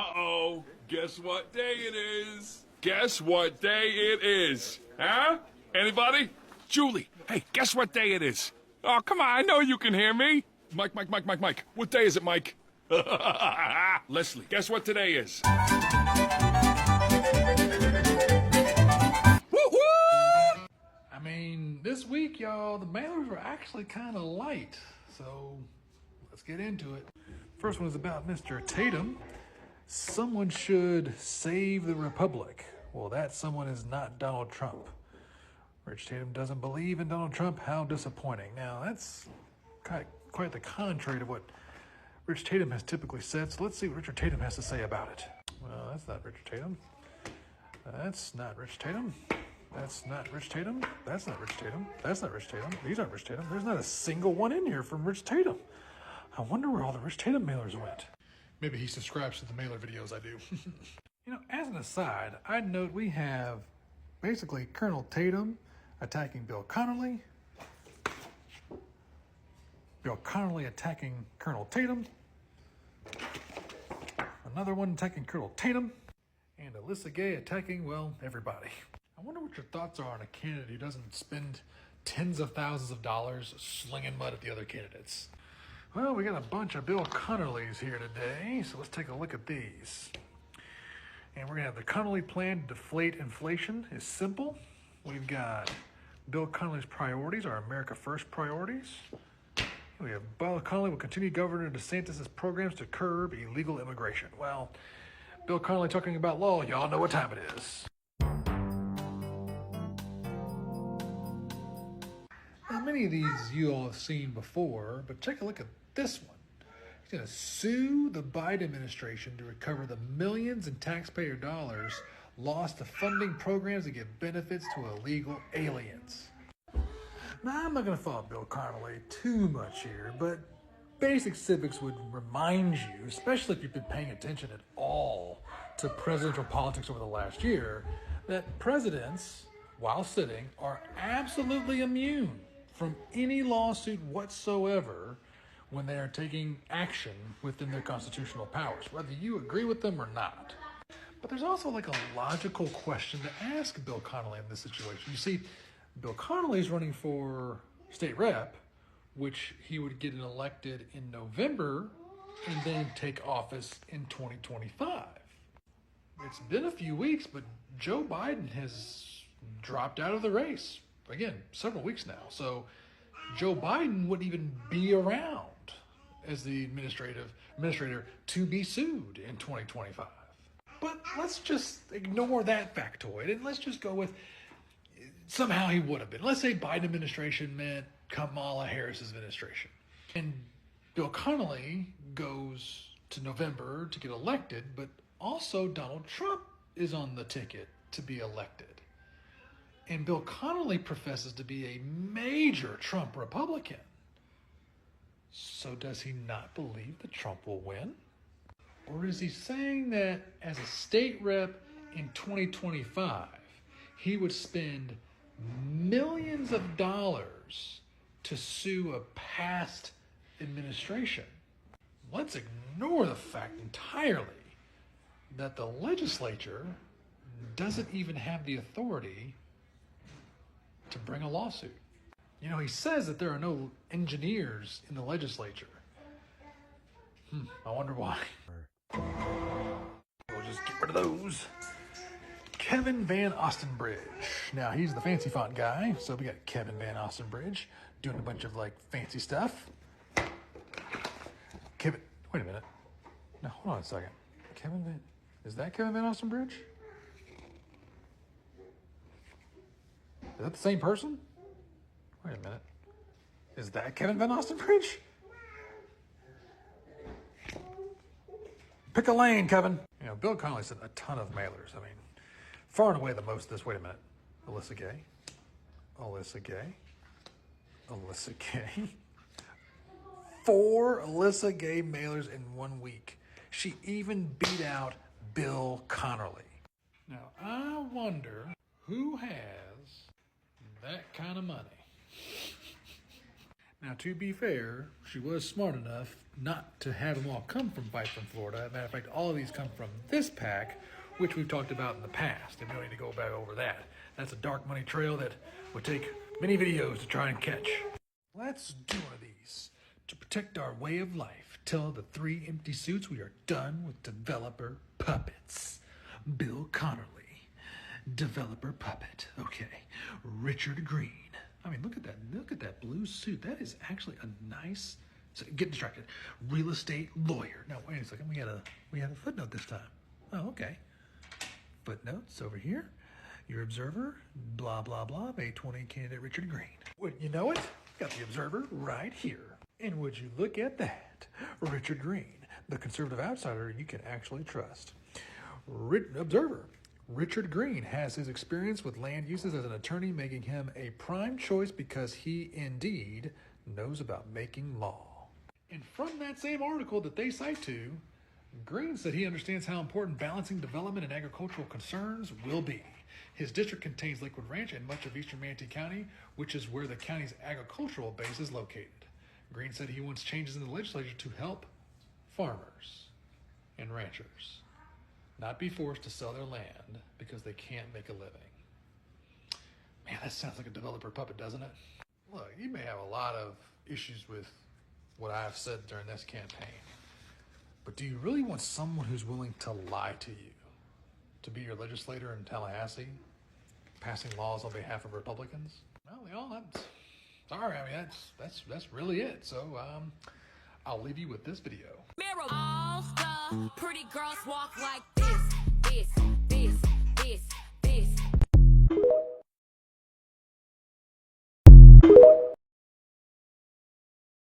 Uh-oh. Guess what day it is? Guess what day it is? Huh? Anybody? Julie, hey, guess what day it is? Oh, come on, I know you can hear me. Mike. What day is it, Mike? Leslie, guess what today is? Woo-hoo! I mean, this week, y'all, the mailers were actually kind of light. So let's get into it. First one is about Mr. Tatum. Someone should save the Republic. Well, that someone is not Donald Trump. Rich Tatum doesn't believe in Donald Trump. How disappointing. Now, that's quite the contrary to what Rich Tatum has typically said. So let's see what Richard Tatum has to say about it. Well, that's not Richard Tatum. That's not Rich Tatum. That's not Rich Tatum. That's not Rich Tatum. That's not Rich Tatum. These aren't Rich Tatum. There's not a single one in here from Rich Tatum. I wonder where all the Rich Tatum mailers went. Maybe he subscribes to the mailer videos I do. As an aside, I'd note we have basically Colonel Tatum attacking Bill Connolly, Bill Connolly attacking Colonel Tatum, another one attacking Colonel Tatum, and Alyssa Gay attacking, well, everybody. I wonder what your thoughts are on a candidate who doesn't spend tens of thousands of dollars slinging mud at the other candidates. Well, we got a bunch of Bill Connollys here today, so let's take a look at these. And we're going to have the Connolly plan to deflate inflation is simple. We've got Bill Connolly's priorities, our America First priorities. We have Bill Connolly will continue Governor DeSantis' programs to curb illegal immigration. Well, Bill Connolly talking about law, y'all know what time it is. Now, many of these you all have seen before, but take a look at this one. He's going to sue the Biden administration to recover the millions in taxpayer dollars lost to funding programs that give benefits to illegal aliens. Now, I'm not going to follow Bill Connolly too much here, but basic civics would remind you, especially if you've been paying attention at all to presidential politics over the last year, that presidents, while sitting, are absolutely immune from any lawsuit whatsoever when they are taking action within their constitutional powers, whether you agree with them or not. But there's also like a logical question to ask Bill Connolly in this situation. You see, Bill Connolly is running for state rep, which he would get elected in November and then take office in 2025. It's been a few weeks, but Joe Biden has dropped out of the race. Again, several weeks now. So Joe Biden wouldn't even be around as the administrator to be sued in 2025. But let's just ignore that factoid and let's just go with somehow he would have been. Let's say Biden administration meant Kamala Harris's administration. And Bill Connolly goes to November to get elected, but also Donald Trump is on the ticket to be elected. And Bill Connolly professes to be a major Trump Republican. So does he not believe that Trump will win? Or is he saying that as a state rep in 2025, he would spend millions of dollars to sue a past administration? Let's ignore the fact entirely that the legislature doesn't even have the authority to bring a lawsuit. He says that there are no engineers in the legislature. I wonder why. We'll just get rid of those. Kevin Van Ostenbridge. Now, he's the fancy font guy, so we got Kevin Van Ostenbridge doing a bunch of, fancy stuff. Wait a minute. No, hold on a second. Is that Kevin Van Ostenbridge? Is that the same person? Wait a minute. Is that Kevin Van Ostenbridge? Pick a lane, Kevin. Bill Connolly sent a ton of mailers. Far and away the most of this. Wait a minute. Alyssa Gay. 4 Alyssa Gay mailers in 1 week. She even beat out Bill Connolly. Now, I wonder who has that kind of money. Now, to be fair, she was smart enough not to have them all come from Fight from Florida. As a matter of fact, all of these come from this pack, which we've talked about in the past, and we don't need to go back over that. That's a dark money trail that would take many videos to try and catch. Let's do one of these. To protect our way of life, tell the 3 empty suits we are done with developer puppets. Bill Connerly, developer puppet. Okay. Richard Green. I mean, look at that. Look at that blue suit. That is actually a nice. So get distracted. Real estate lawyer. Now wait a second. We had a footnote this time. Oh, okay. Footnotes over here. Your Observer. Blah blah blah. May 20 candidate Richard Green. Wouldn't you know it? Got the Observer right here. And would you look at that? Richard Green, the conservative outsider you can actually trust. Observer. Richard Green has his experience with land uses as an attorney, making him a prime choice because he indeed knows about making law. And from that same article that they cite to, Green said he understands how important balancing development and agricultural concerns will be. His district contains Lakewood Ranch and much of eastern Manatee County, which is where the county's agricultural base is located. Green said he wants changes in the legislature to help farmers and ranchers not be forced to sell their land because they can't make a living. Man, that sounds like a developer puppet, doesn't it? Look, you may have a lot of issues with what I've said during this campaign, but do you really want someone who's willing to lie to you to be your legislator in Tallahassee, passing laws on behalf of Republicans? Well, that's sorry. I mean, that's really it. So, I'll leave you with this video. Mirror. All the pretty girls walk like this, this, this, this, this.